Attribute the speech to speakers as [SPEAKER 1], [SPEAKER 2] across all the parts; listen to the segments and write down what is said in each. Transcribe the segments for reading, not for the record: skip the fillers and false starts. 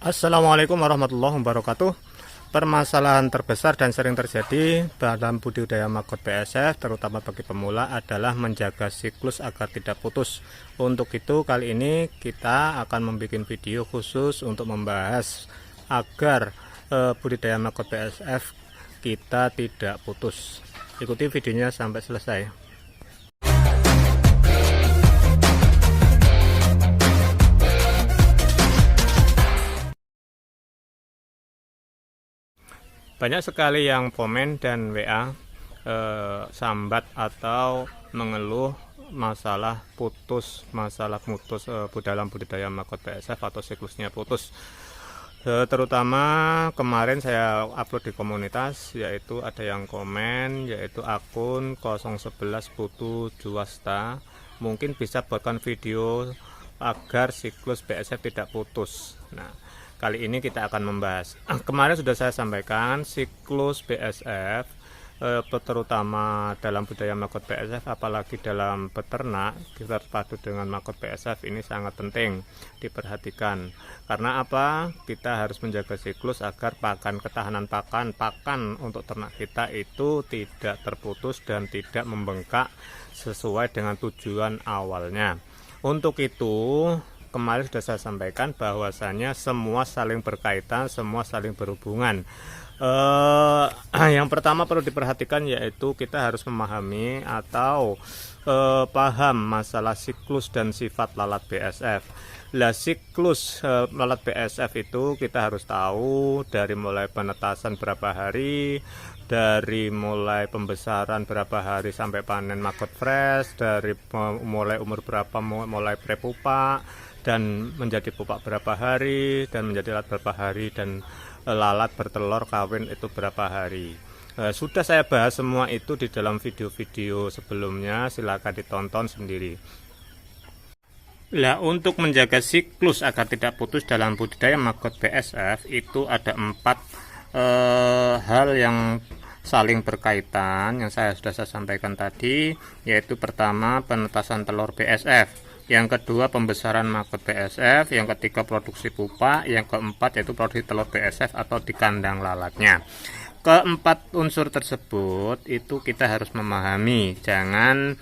[SPEAKER 1] Assalamualaikum warahmatullahi wabarakatuh. Permasalahan terbesar dan sering terjadi dalam budidaya maggot BSF, terutama bagi pemula, adalah menjaga siklus agar tidak putus. Untuk itu, kali ini kita akan membuat video khusus untuk membahas agar budidaya maggot BSF kita tidak putus. Ikuti videonya sampai selesai. Banyak sekali yang komen dan WA sambat atau mengeluh masalah putus dalam budidaya maggot BSF atau siklusnya putus. Terutama kemarin saya upload di komunitas, yaitu ada yang komen, yaitu akun 011 Putu Juwasta, mungkin bisa buatkan video agar siklus BSF tidak putus. Nah, kali ini kita akan membahas. Kemarin sudah saya sampaikan siklus BSF, terutama dalam budaya maggot BSF, apalagi dalam beternak kita terpadu dengan maggot BSF, ini sangat penting diperhatikan. Karena apa? Kita harus menjaga siklus agar ketahanan pakan untuk ternak kita itu tidak terputus dan tidak membengkak sesuai dengan tujuan awalnya. Untuk itu, kemarin sudah saya sampaikan bahwasanya semua saling berkaitan, semua saling berhubungan. Yang pertama perlu diperhatikan yaitu kita harus memahami atau paham masalah siklus dan sifat lalat BSF. Lah, siklus lalat BSF itu kita harus tahu dari mulai penetasan berapa hari, dari mulai pembesaran berapa hari sampai panen maggot fresh, dari mulai umur berapa mulai prepupa dan menjadi pupa berapa hari, dan menjadi lalat berapa hari, dan lalat bertelur kawin itu berapa hari. Sudah saya bahas semua itu di dalam video-video sebelumnya, silakan ditonton sendiri. Nah, untuk menjaga siklus agar tidak putus dalam budidaya maggot BSF itu ada 4 hal yang saling berkaitan yang saya sudah sampaikan tadi, yaitu pertama penetasan telur BSF, yang kedua pembesaran maggot BSF, yang ketiga produksi pupa, yang keempat yaitu produksi telur BSF atau di kandang lalatnya. Keempat unsur tersebut itu kita harus memahami, jangan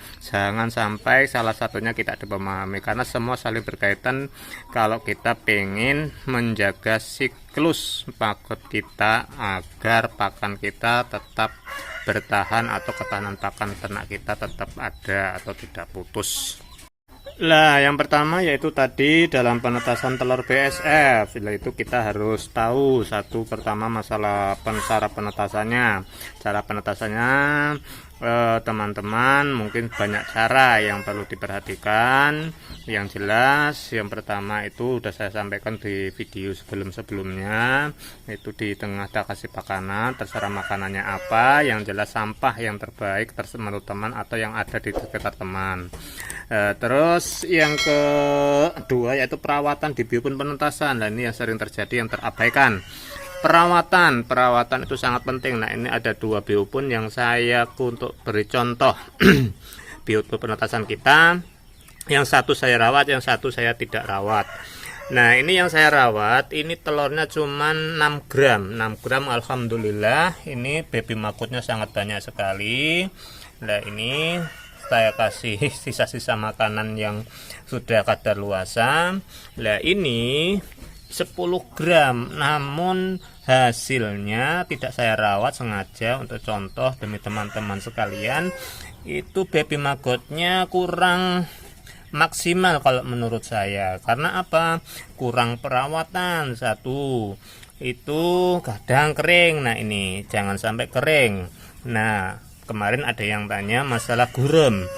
[SPEAKER 1] sampai salah satunya kita tidak memahami, karena semua saling berkaitan. Kalau kita pengen menjaga siklus maggot kita agar pakan kita tetap bertahan atau ketahanan pakan ternak kita tetap ada atau tidak putus. Nah, yang pertama yaitu tadi dalam penetasan telur BSF, itu kita harus tahu pertama masalah cara penetasannya. Cara penetasannya teman-teman mungkin banyak cara yang perlu diperhatikan. Yang jelas yang pertama itu sudah saya sampaikan di video sebelumnya, itu di tengah kita kasih makanan, terserah makanannya apa, yang jelas sampah yang terbaik menurut teman atau yang ada di sekitar teman. Terus yang kedua yaitu perawatan di biopun penetasan. Nah, ini yang sering terjadi, yang terabaikan. Perawatan itu sangat penting. Nah, ini ada 2 biopun yang saya untuk beri contoh. Biopun penetasan kita, yang satu saya rawat, yang satu saya tidak rawat. Nah, ini yang saya rawat, ini telurnya cuma 6 gram, alhamdulillah. Ini baby maggotnya sangat banyak sekali. Nah, ini saya kasih sisa-sisa makanan yang sudah kadaluarsa. Nah, ini 10 gram, namun hasilnya tidak saya rawat sengaja untuk contoh demi teman-teman sekalian. Itu baby maggotnya kurang maksimal kalau menurut saya. Karena apa? Kurang perawatan. Satu, itu kadang kering. Nah, ini jangan sampai kering. Nah, kemarin ada yang tanya masalah gurem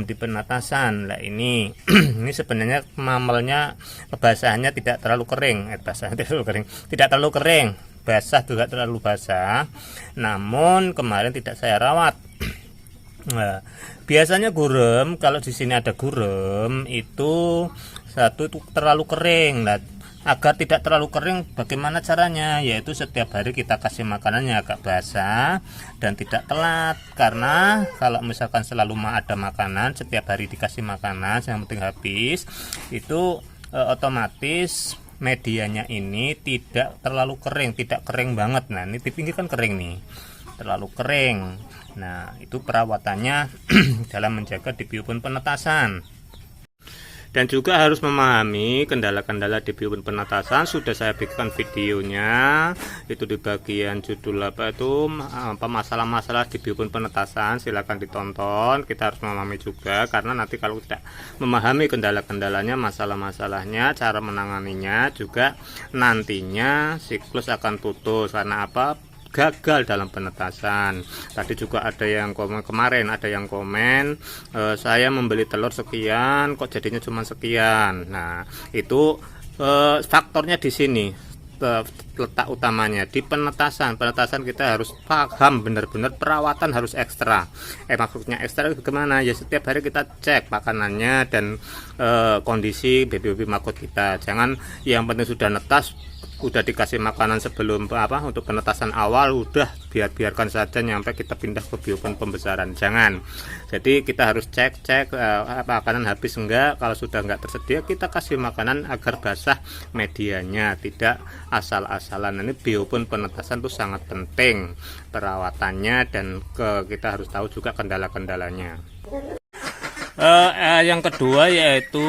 [SPEAKER 1] di penetasan. Nah, ini ini sebenarnya mamelnya basahannya tidak terlalu kering, tidak terlalu kering, basah juga terlalu basah. Namun kemarin tidak saya rawat. Nah, biasanya gurem, kalau di sini ada gurem itu satu itu terlalu kering. Nah, agar tidak terlalu kering, bagaimana caranya? Yaitu setiap hari kita kasih makanannya agak basah dan tidak telat. Karena kalau misalkan selalu ada makanan, setiap hari dikasih makanan yang penting habis, itu otomatis medianya ini tidak terlalu kering, tidak kering banget. Nah ini di pinggir kan kering nih, terlalu kering. Nah itu perawatannya dalam menjaga di biopon penetasan. Dan juga harus memahami kendala-kendala di biopon penetasan. Sudah saya bikin videonya itu di bagian judul masalah-masalah di biopon penetasan, silahkan ditonton. Kita harus memahami juga, karena nanti kalau tidak memahami kendala-kendalanya, masalah-masalahnya, cara menanganinya, juga nantinya siklus akan putus. Karena apa? Gagal dalam penetasan. Tadi juga ada yang komen, kemarin ada yang komen, saya membeli telur sekian kok jadinya cuma sekian. Nah itu faktornya di sini, letak utamanya di penetasan. Penetasan kita harus paham benar-benar, perawatan harus ekstra. Maksudnya ekstra bagaimana? Ya setiap hari kita cek makanannya dan kondisi baby makot kita. Jangan yang penting sudah netas, udah dikasih makanan sebelum untuk penetasan awal, udah biarkan saja nyampe kita pindah ke biopon pembesaran. Jangan. Jadi kita harus cek makanan habis enggak. Kalau sudah enggak tersedia, kita kasih makanan agar basah medianya, tidak asal-asalan. Ini biopon penetasan itu sangat penting perawatannya, dan kita harus tahu juga kendala-kendalanya. Yang kedua yaitu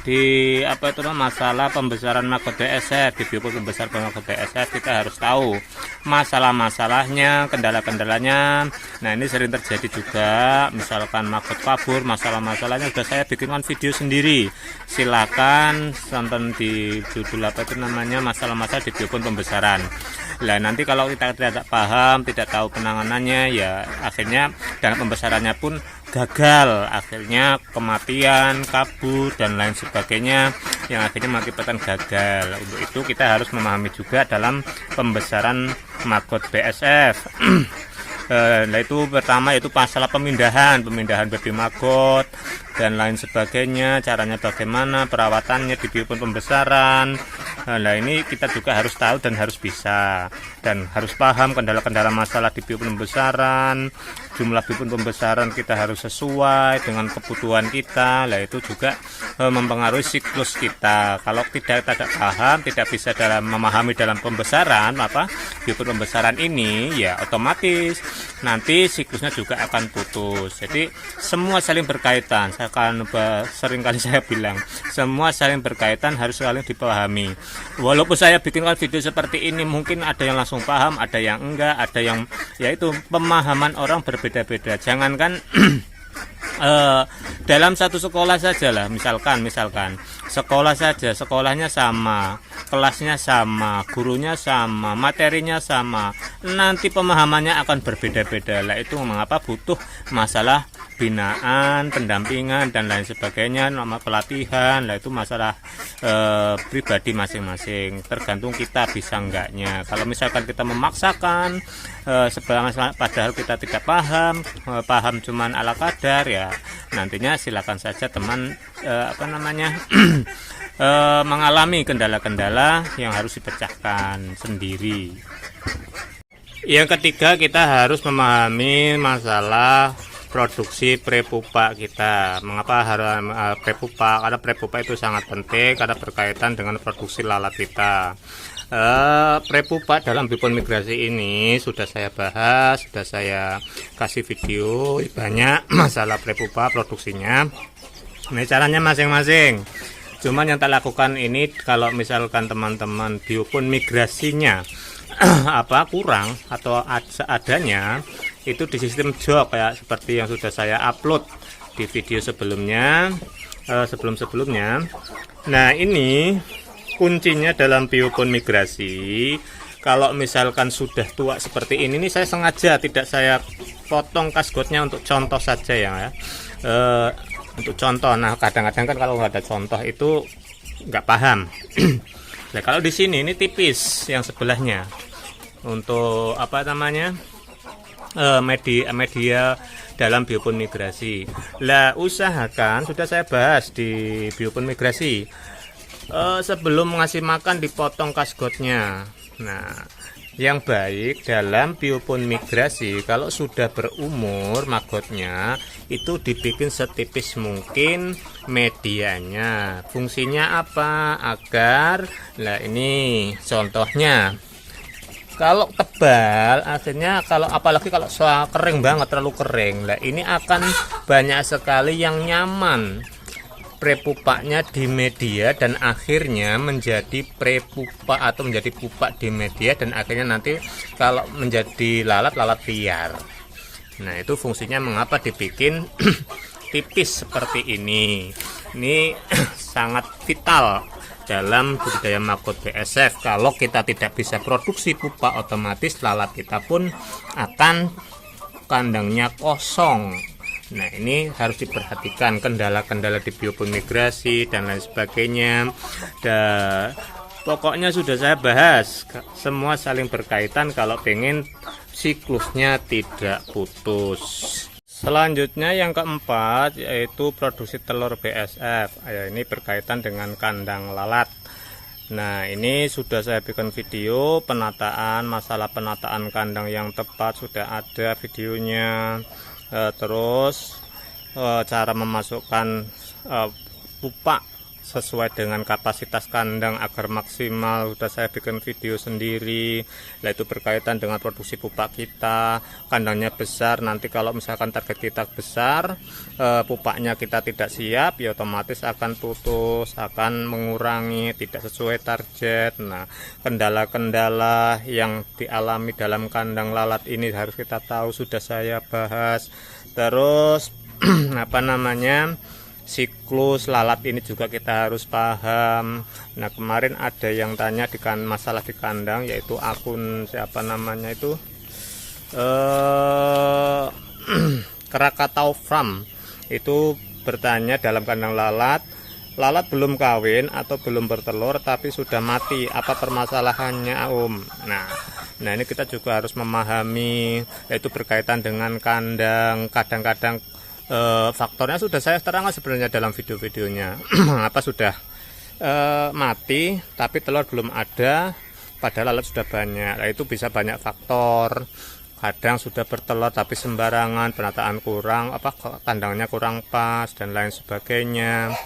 [SPEAKER 1] di masalah pembesaran maggot BSF. Di biopon pembesaran maggot BSF kita harus tahu masalah-masalahnya, kendala-kendalanya. Nah ini sering terjadi juga, misalkan maggot kabur, masalah-masalahnya sudah saya bikinkan video sendiri. Silakan tonton di judul masalah-masalah di biopon pembesaran. Nah nanti kalau kita tidak paham, tidak tahu penanganannya, ya akhirnya dalam pembesarannya pun gagal, akhirnya kematian, kabur dan lain sebagainya, yang akhirnya mengakibatkan gagal. Untuk itu kita harus memahami juga dalam pembesaran maggot BSF. Nah itu pertama yaitu masalah pemindahan baby maggot dan lain sebagainya, caranya bagaimana, perawatannya di biopon pembesaran. Nah ini kita juga harus tahu dan harus bisa, dan harus paham kendala-kendala masalah di biopon pembesaran. Jumlah biopon pembesaran kita harus sesuai dengan kebutuhan kita. Nah itu juga mempengaruhi siklus kita. Kalau tidak paham, tidak bisa memahami dalam pembesaran biopon pembesaran ini, ya otomatis nanti siklusnya juga akan putus. Jadi semua saling berkaitan. Seringkali saya bilang semua saling berkaitan, harus saling dipahami. Walaupun saya bikinkan video seperti ini, mungkin ada yang langsung paham, ada yang enggak, ada yang yaitu pemahaman orang berbeda-beda. Jangankan dalam satu sekolah saja lah, misalkan sekolah saja, sekolahnya sama, kelasnya sama, gurunya sama, materinya sama, nanti pemahamannya akan berbeda-beda. Lah itu mengapa butuh masalah binaan, pendampingan dan lain sebagainya, nama pelatihan. Lah itu masalah pribadi masing-masing, tergantung kita bisa enggaknya. Kalau misalkan kita memaksakan padahal kita tidak paham cuman ala kadar, ya nantinya silakan saja teman mengalami kendala-kendala yang harus dipecahkan sendiri. Yang ketiga, kita harus memahami masalah produksi prepupa kita. Mengapa harus prepupa? Karena prepupa itu sangat penting karena berkaitan dengan produksi lalat kita. Prepupa dalam biopon migrasi ini sudah saya bahas, sudah saya kasih video banyak masalah prepupa produksinya. Ini caranya masing-masing. Cuman yang tak lakukan ini, kalau misalkan teman-teman biopon migrasinya kurang atau seadanya, itu di sistem jok kayak seperti yang sudah saya upload di video sebelumnya, sebelum-sebelumnya. Nah ini kuncinya dalam biopon migrasi. Kalau misalkan sudah tua seperti ini saya sengaja tidak saya potong kasgotnya untuk contoh saja ya. Untuk contoh. Nah kadang-kadang kan kalau nggak ada contoh itu nggak paham. Nah kalau di sini ini tipis yang sebelahnya untuk media dalam biopon migrasi. Lah usahakan, sudah saya bahas di biopon migrasi, sebelum ngasih makan dipotong kasgotnya. Nah yang baik dalam biopon migrasi kalau sudah berumur magotnya itu dibikin setipis mungkin medianya. Fungsinya apa? Agar, nah ini contohnya, kalau tebal akhirnya, kalau apalagi kalau kering banget, terlalu kering, nah ini akan banyak sekali yang nyaman prepupaknya di media dan akhirnya menjadi prepupa atau menjadi pupa di media dan akhirnya nanti kalau menjadi lalat liar. Nah itu fungsinya mengapa dibikin tipis seperti ini. Ini sangat vital dalam budidaya maggot BSF. Kalau kita tidak bisa produksi pupa, otomatis lalat kita pun akan kandangnya kosong. Nah ini harus diperhatikan kendala-kendala di biopon migrasi dan lain sebagainya. Pokoknya sudah saya bahas, semua saling berkaitan kalau pengen siklusnya tidak putus. Selanjutnya yang keempat yaitu produksi telur BSF. Ya, ini berkaitan dengan kandang lalat. Nah ini sudah saya bikin video penataan, masalah penataan kandang yang tepat sudah ada videonya. Terus cara memasukkan pupa sesuai dengan kapasitas kandang agar maksimal sudah saya bikin video sendiri. Nah itu berkaitan dengan produksi pupa kita. Kandangnya besar, nanti kalau misalkan target kita besar, pupaknya kita tidak siap, ya otomatis akan putus, akan mengurangi, tidak sesuai target. Nah kendala-kendala yang dialami dalam kandang lalat ini harus kita tahu, sudah saya bahas. Terus apa namanya, siklus lalat ini juga kita harus paham. Nah kemarin ada yang tanya masalah di kandang, yaitu akun siapa namanya itu, Krakatau Farm, itu bertanya dalam kandang lalat belum kawin atau belum bertelur tapi sudah mati, apa permasalahannya Om? Nah ini kita juga harus memahami, yaitu berkaitan dengan kandang. Kadang-kadang faktornya sudah saya terangkan sebenarnya dalam video-videonya. Apa sudah mati tapi telur belum ada padahal lalat sudah banyak. Nah itu bisa banyak faktor. Kadang sudah bertelur tapi sembarangan, penataan kurang, kandangnya kurang pas dan lain sebagainya.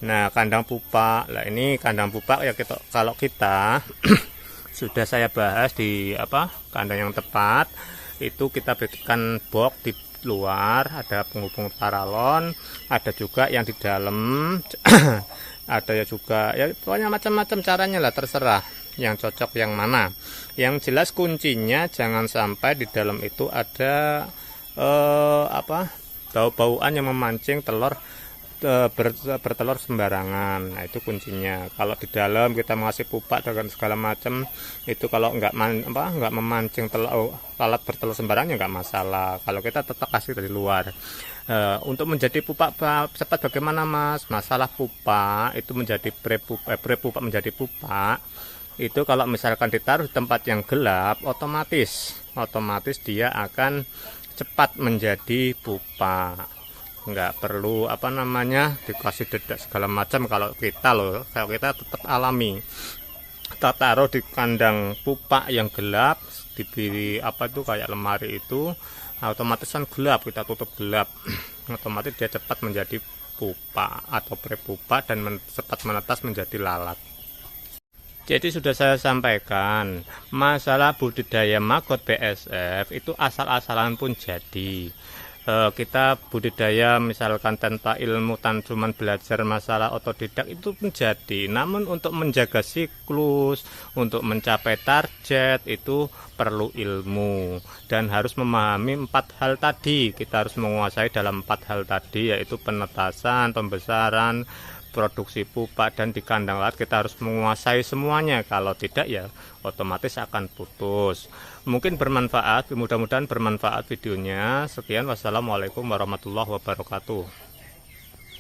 [SPEAKER 1] Nah kandang pupa, nah ini kandang pupa ya, kalau kita sudah saya bahas di kandang yang tepat, itu kita berikan box di luar, ada penghubung paralon, ada juga yang di dalam, ada ya juga, ya pokoknya macam-macam caranya lah, terserah yang cocok yang mana. Yang jelas kuncinya jangan sampai di dalam itu ada bau-bauan yang memancing telur bertelur sembarangan. Nah itu kuncinya. Kalau di dalam kita mengasih pupa dengan segala macam, itu kalau nggak memancing lalat bertelur sembarangan nggak masalah. Kalau kita tetap kasih dari luar. Untuk menjadi pupa cepat bagaimana Mas? Masalah pupa itu menjadi prepupa menjadi pupa itu kalau misalkan ditaruh di tempat yang gelap, otomatis dia akan cepat menjadi pupa. Nggak perlu dikasih dedak segala macam. Kalau kita tetap alami, kita taruh di kandang pupa yang gelap, diberi kayak lemari itu, otomatis kan gelap, kita tutup gelap, otomatis dia cepat menjadi pupa atau prepupa dan cepat menetas menjadi lalat. Jadi sudah saya sampaikan, masalah budidaya maggot BSF itu asal-asalan pun jadi. Kita budidaya misalkan tanpa ilmu, cuman belajar masalah otodidak itu pun jadi. Namun untuk menjaga siklus, untuk mencapai target itu perlu ilmu dan harus memahami 4 hal tadi. Kita harus menguasai dalam 4 hal tadi, yaitu penetasan, pembesaran, produksi pupa, dan di kandang lalat kita harus menguasai semuanya. Kalau tidak ya otomatis akan putus. Mungkin bermanfaat, mudah-mudahan bermanfaat videonya. Sekian, wassalamualaikum warahmatullahi wabarakatuh.